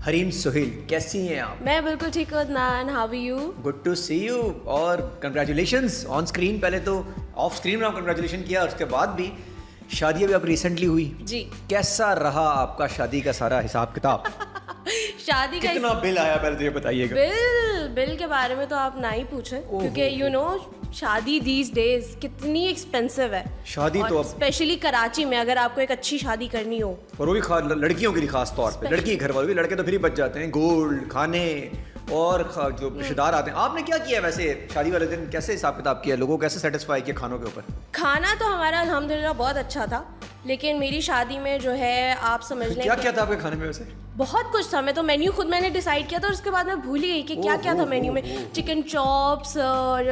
حریم سہیل، کیسی ہیں آپ؟ میں بالکل ٹھیک ہوں Adnan, how are you? Good to see you, اور کنگریچولیشنز آن اسکرین. پہلے تو آف اسکرین میں آپ کنگریچولیشن کیا، اور اس کے بعد بھی شادی ابھی اب ریسنٹلی ہوئی جی. کیسا رہا آپ کا شادی کا سارا حساب کتاب؟ شادی کا کتنا بل آیا پہلے تو یہ بتائیے گا. بل کے بارے میں تو آپ نہ ہی پوچھیں، کیونکہ یو نو شادی دیز ڈیز کتنی ایکسپینسو ہے. شادی تو اسپیشلی کراچی میں اگر آپ کو ایک اچھی شادی کرنی ہو، اور وہ بھی لڑکیوں کے لیے خاص طور پہ، لڑکی کے گھر والے بھی، لڑکے تو پھر ہی بچ جاتے ہیں، گولڈ کھانے اور جو رشتے دار آتے ہیں. آپ نے کیا کیا ویسے شادی والے دن؟ کیسے حساب کتاب کیا؟ لوگوں کو کیسے سیٹسفائی کیا کھانوں کے اوپر؟ کھانا تو ہمارا الحمدللہ بہت اچھا تھا، لیکن میری شادی میں جو ہے آپ سمجھ لیں کیا کیا تھا آپ کے کھانے میں ویسے؟ بہت کچھ تھا. میں تو مینیو خود میں نے ڈیسائیڈ کیا تھا، اور اس کے بعد میں بھول ہی گئی کہ کیا کیا تھا مینیو میں. چکن چاپس اور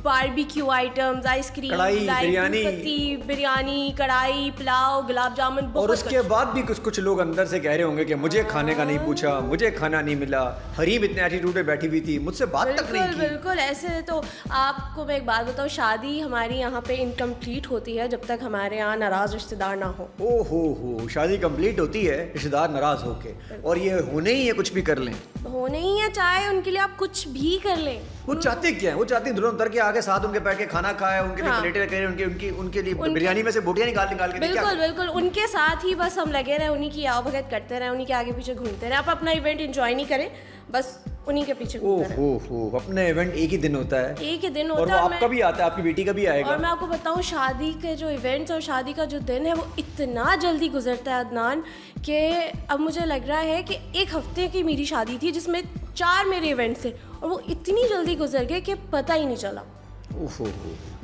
barbecue items, ice cream, biryani, karahi, pulao, gulab jamun. اور اس کے بعد بھی کچھ لوگ اندر سے کہہ رہے ہوں گے کہ مجھے کھانے کا نہیں پوچھا، مجھے کھانا نہیں ملا. حریم اتنے ایٹیٹیوڈ میں بیٹھی ہوئی تھی، مجھ سے بات تک نہیں کی. بالکل ایسے. تو آپ کو میں ایک بات بتاؤں، شادی ہماری یہاں پہ انکمپلیٹ ہوتی ہے جب تک ہمارے یہاں ناراض رشتے دار نہ ہو. ہو شادی کمپلیٹ ہوتی ہے رشتے دار ناراض ہو کے، اور یہ ہونے ہی ہے کچھ بھی کر لیں، ہونے ہی ہے، چاہے ان کے لیے آپ کچھ بھی کر لیں. وہ چاہتے کیا ہیں؟ وہ چاہتے ہیں دلہن اتر کے آگے ساتھ ان کے بیٹھ کے کھانا کھائے، ان کے لیے پلیٹیں کریں، ان کے لیے بریانی میں سے بوٹیاں نکال کے. بالکل ان کے ساتھ ہی بس ہم لگے رہے، انہیں کی آؤ بھگت کرتے رہے، انہیں کے آگے پیچھے گھومتے رہے. آپ اپنا ایونٹ انجوائے نہیں کریں، بس انہیں کے پیچھے گھومتے رہے. اپنا ایونٹ ایک ہی دن ہوتا ہے، ایک ہی دن اور ہوتا ہے. آپ کا بھی آتا ہے، آپ کی بیٹی کا بھی آئے گا. اور میں آپ کو بتاؤں، شادی کے جو ایونٹس اور شادی کا جو دن ہے وہ اتنا جلدی گزرتا ہے عدنان، کہ اب مجھے لگ رہا ہے کہ ایک ہفتے کی میری شادی تھی جس میں 4 میرے ایونٹس تھے، اور وہ اتنی جلدی گزر گئے کہ پتہ ہی نہیں چلا.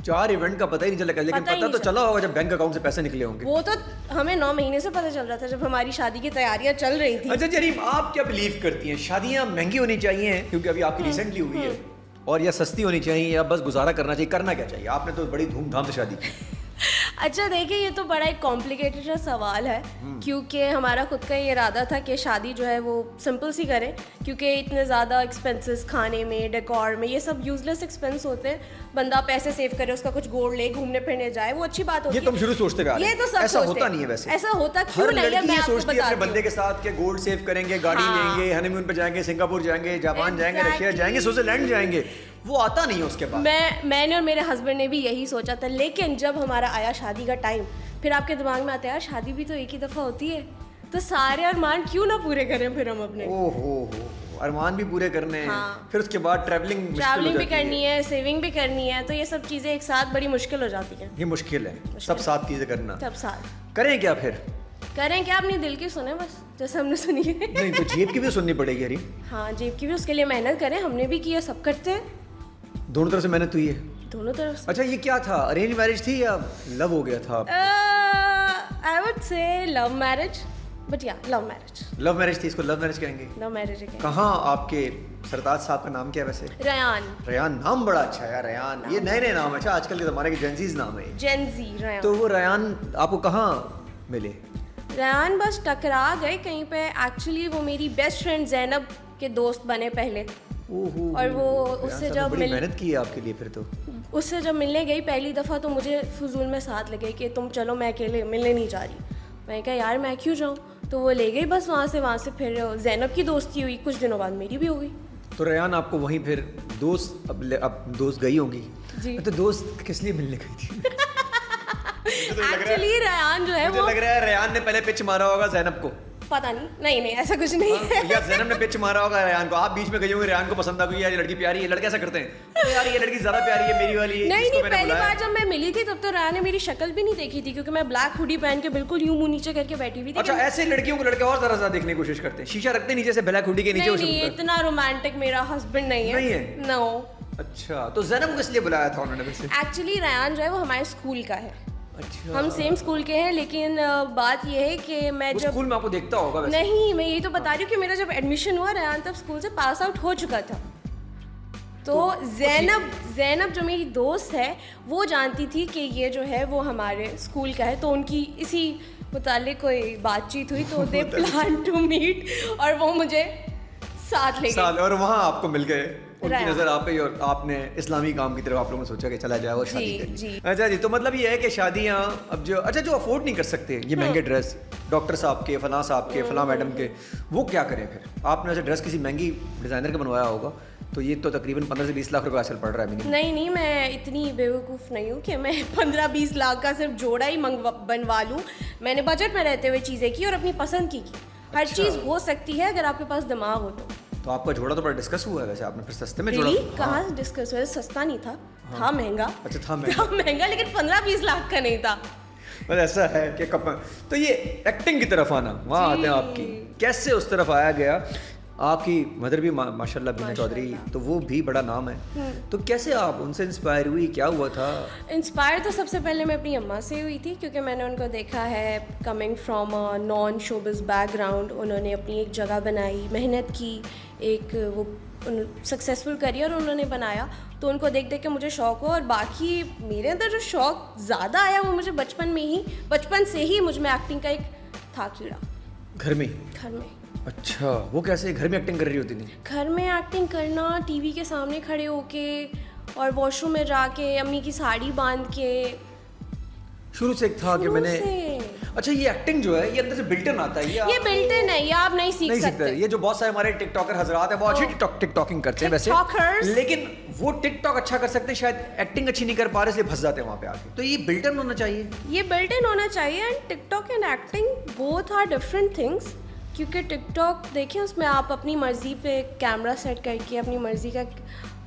4 ایونٹ کا پتہ ہی نہیں چلا، لیکن پتہ تو چلا ہوگا جب بینک اکاؤنٹ سے پیسے نکلے ہوں گے. وہ تو ہمیں 9 مہینے سے پتہ چل رہا تھا جب ہماری شادی کی تیاریاں چل رہی تھی. اچھا جریم، آپ کیا بلیو کرتی ہیں؟ شادیاں مہنگی ہونی چاہیے کیونکہ ابھی آپ کی ریسنٹلی ہوئی ہے، اور یا سستی ہونی چاہیے، یا بس گزارا کرنا چاہیے؟ کرنا کیا چاہیے؟ آپ نے تو بڑی دھوم دھام سے شادی کی. اچھا دیکھیے، یہ تو بڑا ایک کمپلیکیٹڈ سوال ہے، کیونکہ ہمارا خود کا یہ ارادہ تھا کہ شادی جو ہے وہ سمپل سی کریں، کیونکہ اتنے زیادہ ایکسپینسز کھانے میں، ڈیکور میں، یہ سب یوز لیس ایکسپینس ہوتے ہیں. بندہ پیسے سیو کرے، اس کا کچھ گولڈ لے، گھومنے پھرنے جائے، وہ اچھی بات ہوتی ہے. یہ تم شروع سوچتے رہے، یہ تو سب ایسا ہوتا نہیں ہے. ویسے ایسا ہوتا کیوں ہر نہیں ہے؟ لڑکی میں یہ آپ کو سوچتی ہے اپنے بتاتی بندے کے ساتھ کہ گولڈ سیو کریں گے، گاڑی لیں گے، ہنی مون پہ جائیں گے، سنگاپور جائیں گے، جاپان جائیں گے، رشیا جائیں گے، سوئٹزرلینڈ جائیں گے. وہ آتا نہیں ہے اس کے بعد. میں نے اور میرے ہسبینڈ نے بھی یہی سوچا تھا، لیکن جب ہمارا آیا شادی کا ٹائم، پھر آپ کے دماغ میں آتا ہے یار شادی بھی تو ایک ہی دفعہ ہوتی ہے، تو سارے ارمان کیوں نہ پورے کریں پھر ہم اپنے. ارمان بھی پورے کرنے ہیں، پھر اس کے بعد ٹریولنگ بھی کرنی ہے، سیونگ بھی کرنی ہے، تو یہ سب چیزیں ایک ساتھ بڑی مشکل ہو جاتی ہیں. یہ مشکل ہے سب ساتھ چیزیں کرنا. سب ساتھ کریں کیا پھر؟ کریں کیا؟ اپنی دل کی سنیں بس، جیسے ہم نے سنی ہے. نہیں تو جیب کی بھی سننی پڑے گی. ہاں جیب کی بھی، اس کے لیے محنت کریں، ہم نے بھی کی ہے، سب کرتے ہیں. دونوں طرف سے محنت ہوئی ہے؟ دونوں طرف سے. اچھا یہ کیا تھا، ارینج میرج تھی یا لو ہو گیا تھا؟ I would say love marriage, but yeah, love marriage. Love marriage تھی، اس کو لو میرج کہیں گے. Love marriage ہے. کہاں آپ کے سرتاج صاحب کا نام کیا ہے ویسے؟ ریان. نام بڑا اچھا ہے یار، ریان. یہ نئے نام ہے. اچھا آج کل کے زمانے کے جینزیز نام ہے. جینزی ریان. تو وہ ریان آپ کو کہاں ملے؟ ریان بس ٹکرا گئے کہیں پہ. ایکچولی وہ میری بیسٹ فرینڈ زینب کے دوست بنے پہلے، اور وہ اس سے جب محنت کی ہے آپ کے لیے. پھر تو اس سے جب ملنے گئی پہلی دفعہ، تو مجھے فضول میں ساتھ لگے کہ تم چلو، میں اکیلے ملنے نہیں جا رہی. میں نے کہا یار میں کیوں جاؤں، تو وہ لے گئی بس وہاں سے. پھر زینب کی دوستی ہوئی، کچھ دنوں بعد میری بھی ہو گئی. تو ریان آپ کو وہیں پھر دوست، اب دوست گئی ہوں گی جی. تو دوست کس لیے ملنے گئی تھی؟ ایکچولی ریان جو ہے، مجھے لگ رہا ہے ریان نے پہلے پچ مارا ہوگا زینب کو. پتہ نہیں ایسا کچھ نہیں ہے. یا زینب نے پچ مارا ہوگا ریان کو. آپ بیچ میں گئی ہوں گے، ریان کو پسند آ گئی، یار یہ لڑکی پیاری ہے. لڑکے ایسا کرتے ہیں، یار یہ لڑکی زیادہ پیاری ہے میری والی. نہیں پہلی بار جب میں ملی تھی تب تو ریان نے میری شکل بھی نہیں دیکھی تھی، کیونکہ میں بلیک ہوڈی پہن کے بالکل یوں منہ نیچے کر کے بیٹھی ہوئی تھی. اچھا ایسے لڑکیوں کو لڑکے اور زیادہ دیکھنے کی کوشش کرتے ہیں، شیشہ رکھتے نیچے سے بلیک ہوڈی کے نیچے. نہیں اتنا رومانٹک میرا ہسبینڈ نہیں ہے. نو. اچھا تو زینب کو کس لیے بلایا تھا انہوں نے ویسے؟ ایکچولی ریان جو ہے وہ ہمارے اسکول کا ہے. ہم سیم اسکول کے ہیں، لیکن بات یہ ہے کہ میں جب اسکول میں آپ کو دیکھتا ہوگا. نہیں میں یہی تو بتا رہی ہوں کہ میرا جب ایڈمیشن ہوا، ریان تب اسکول سے پاس آؤٹ ہو چکا تھا. تو زینب جو میری دوست ہے وہ جانتی تھی کہ یہ جو ہے وہ ہمارے اسکول کا ہے، تو ان کی اسی متعلق کوئی بات چیت ہوئی، تو دے پلان ٹو میٹ، اور وہ مجھے ساتھ لے گئے. اور وہاں آپ کو مل گئے. ان کی نظر آپ پہ اور آپ نے اسلامی کام کی طرف آپ لوگوں نے سوچا کہ چلا جائے اور شادی کر لی. اچھا جی, تو مطلب یہ ہے کہ شادیاں اب جو افورڈ نہیں کر سکتے یہ مہنگے ڈریس, ڈاکٹر صاحب کے, فلاں صاحب کے, فلاں میڈم کے, وہ کیا کریں پھر؟ آپ نے ایسے ڈریس کسی مہنگی ڈیزائنر کا بنوایا ہوگا تو یہ تو تقریباً 15 سے 20 لاکھ روپے اصل پڑ رہا ہے. نہیں, میں اتنی بیوقوف نہیں ہوں کہ میں 15-20 لاکھ کا صرف جوڑا ہی بنوا لوں. میں نے بجٹ میں رہتے ہوئے چیزیں کی اور اپنی پسند کی. ہر چیز ہو سکتی ہے اگر آپ کے پاس دماغ ہو تو آپ کا جوڑا تو بڑا ڈسکس ہوا ہے ویسے, آپ نے پھر سستے میں جوڑا کہاں ڈسکس ہوا؟ سستا نہیں تھا مہنگا. اچھا تھا مہنگا لیکن 15-20 لاکھ کا نہیں تھا. بس ایسا ہے کہ تو یہ ایکٹنگ کی طرف آنا, وہاں آتے ہیں آپ کی, کیسے اس طرف آیا گیا؟ آپ کی مدر بھی ماشاء اللہ بینا چودھری, تو وہ بھی بڑا نام ہے, تو کیسے آپ ان سے انسپائر ہوئی, کیا ہوا تھا؟ انسپائر تو سب سے پہلے میں اپنی اماں سے ہوئی تھی, کیونکہ میں نے ان کو دیکھا ہے coming from non showbiz back ground. انہوں نے اپنی ایک جگہ بنائی, محنت کی, ایک وہ سکسیزفل کریئر انہوں نے بنایا, تو ان کو دیکھ کے مجھے شوق ہوا. اور باقی میرے اندر جو شوق زیادہ آیا وہ مجھے بچپن سے ہی مجھ میں ایکٹنگ کا ایک تھا کیڑا. گھر میں؟ اچھا, وہ کیسے گھر میں ایکٹنگ کر رہی ہوتی تھی؟ گھر میں ایکٹنگ کرنا, ٹی وی کے سامنے کھڑے ہو کے اور واش روم میں جا کے امی کی ساڑی باندھ کے. شروع سے ایک تھا کہ میں نے. اچھا, یہ ایکٹنگ جو ہے یہ اندر سے بلٹ ان آتا ہے؟ یہ بلٹ ان ہے, یہ آپ نہیں سیکھ سکتے. یہ جو بہت سارے ہمارے ٹک ٹاکر حضرات ہیں وہ اچھی ٹک ٹاکنگ کرتے ہیں ویسے, لیکن وہ ٹک ٹاک اچھا کر سکتے ہیں, شاید ایکٹنگ اچھی نہیں کر پا رہے, اس لیے پھنس جاتے ہیں وہاں پہ آ کے. تو یہ بلٹ ان ہونا چاہیے, یہ بلٹ ان ہونا چاہیے. And TikTok and acting both are different things. کیونکہ ٹک ٹاک دیکھیں اس میں آپ اپنی مرضی پہ کیمرہ سیٹ کر کے اپنی مرضی کا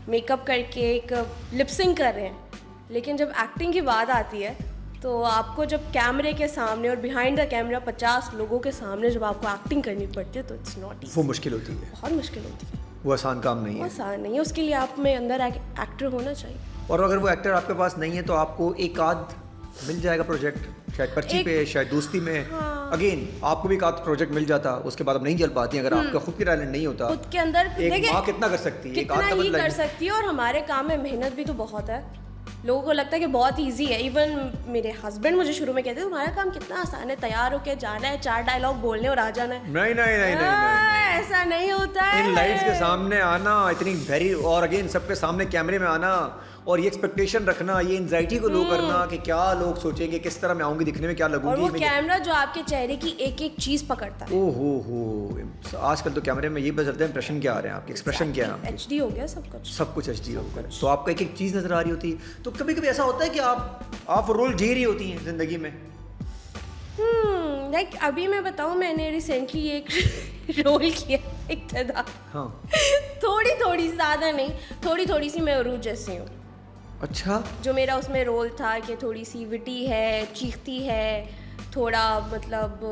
میک اپ کر کے ایک لپسنگ کر رہے ہیں, لیکن جب ایکٹنگ کی بات آتی ہے تو آپ کو جب کیمرے کے سامنے اور بیہائنڈ دا کیمرہ 50 لوگوں کے سامنے جب آپ کو ایکٹنگ کرنی پڑتی ہے تو اٹس ناٹ ایزی. وہ مشکل ہوتی ہے, بہت مشکل ہوتی ہے, وہ آسان کام نہیں ہے. آسان نہیں ہے, اس کے لیے آپ میں اندر ایکٹر ہونا چاہیے. اور اگر وہ ایکٹر آپ کے پاس نہیں ہے تو آپ کو ایک آدھ مل جائے گا پروجیکٹ, شاید پرچی پہ, شاید دوستی میں. اگین آپ کو بھی ایک آدھ پروجیکٹ مل جاتا, اس کے بعد آپ نہیں چل پاتی. اگر آپ کا خود کی ٹیلنٹ نہیں ہوتا, خود کے اندر ایک ماں کتنا کر سکتی ہے, کتنا ہی کر سکتی ہے. اور ہمارے کام میں محنت بھی تو بہت ہے. لوگوں کو لگتا ہے کہ بہت ایزی ہے. ایون میرے ہسبینڈ مجھے شروع میں کہتے ہیں تمہارا کام کتنا آسان ہے, تیار ہو کے جانا ہے, 4 ڈائلاگ بولنے اور آ جانا ہے. نہیں, ایسا نہیں ہوتا ہے. ان لائٹس کے سامنے آنا اتنی ویری, اور اگین سب کے سامنے کیمرے میں آنا, اور یہ ایکسپیکٹیشن رکھنا, یہ انزائٹی کو لو کرنا کہ کیا لوگ سوچیں گے, کس طرح میں آؤں گی, دکھنے میں کیا لگوں گی. اور وہ کیمرہ جو آپ کے چہرے کی ایک ایک چیز پکڑتا ہے. او ہو, آج کل تو کیمرے میں یہ پتہ چلتا ہے امپریشن کیا آ رہے ہیں آپ کے, ایکسپریشن کیا ہے, ایچ ڈی ہو گیا سب کچھ ایچ ڈی ہو گیا, تو آپ کو ایک ایک چیز نظر آ رہی ہوتی ہے. تو کبھی کبھی ایسا ہوتا ہے کہ آپ رول جی رہی ہوتی ہیں زندگی میں. لائک ابھی میں بتاؤں, میں نے ریسنٹلی ایک رول کیا ابتدا, ہاں تھوڑی زیادہ نہیں, تھوڑی سی میں عروج جیسی ہوں. اچھا, جو میرا اس میں رول تھا کہ تھوڑی سی وٹی ہے, چیختی ہے, تھوڑا مطلب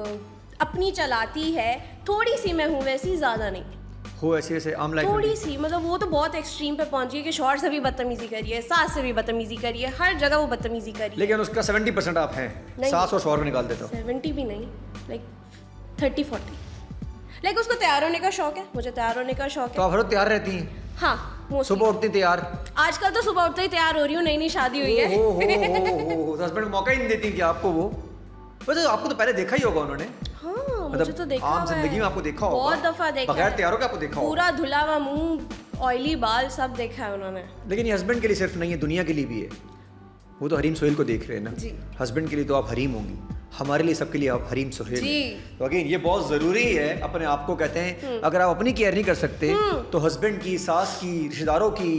اپنی چلاتی ہے, تھوڑی سی میں ہوں ویسی, زیادہ نہیں ہو ایسے عام لائف تھوڑی سی. مطلب وہ تو بہت ایکسٹریم پہ پہنچ گئی کہ شوہر سے بھی بدتمیزی کریے, ساس سے بھی بدتمیزی کریے, ہر جگہ وہ بدتمیزی کریے. لیکن اس کا 70% آپ ہیں, ساس اور شوہر کو نکال دیتا. 70 بھی نہیں, لائک 30-40. لائک اس کو تیار ہونے کا شوق ہے, مجھے تیار ہونے کا شوق ہے. تو آپ ہر تیار رہتی ہیں؟ ہاں, صبح اٹھتی تیار. آج کل تو صبح اٹھتے ہی تیار ہو رہی ہوں, نئی شادی ہوئی ہے. ہسبینڈ موقع ہی نہیں دیتی کہ آپ کو وہ, ویسے آپ کو تو پہلے دیکھا ہی ہوگا انہوں نے. ہاں, مجھے تو دیکھا عام زندگی میں آپ کو دیکھا ہوگا, بہت دفعہ دیکھا, بغیر تیار ہو کے آپ کو دیکھا ہوگا, پورا دھلا ہوا منہ, آئلی بال, سب دیکھا ہے انہوں نے. لیکن یہ ہسبینڈ کے لیے صرف نہیں ہے, دنیا کے لیے بھی ہے. وہ تو حریم سہیل کو دیکھ رہے ہیں نا, ہسبینڈ کے لیے تو آپ حریم ہوں گی, ہمارے لیے سب کے لیے آپ حریم سہیل. تو اگین یہ بہت ضروری ہے, اپنے آپ کو کہتے ہیں اگر آپ اپنی کیئر نہیں کر سکتے تو ہسبینڈ کی, ساس کی, رشتہ داروں کی,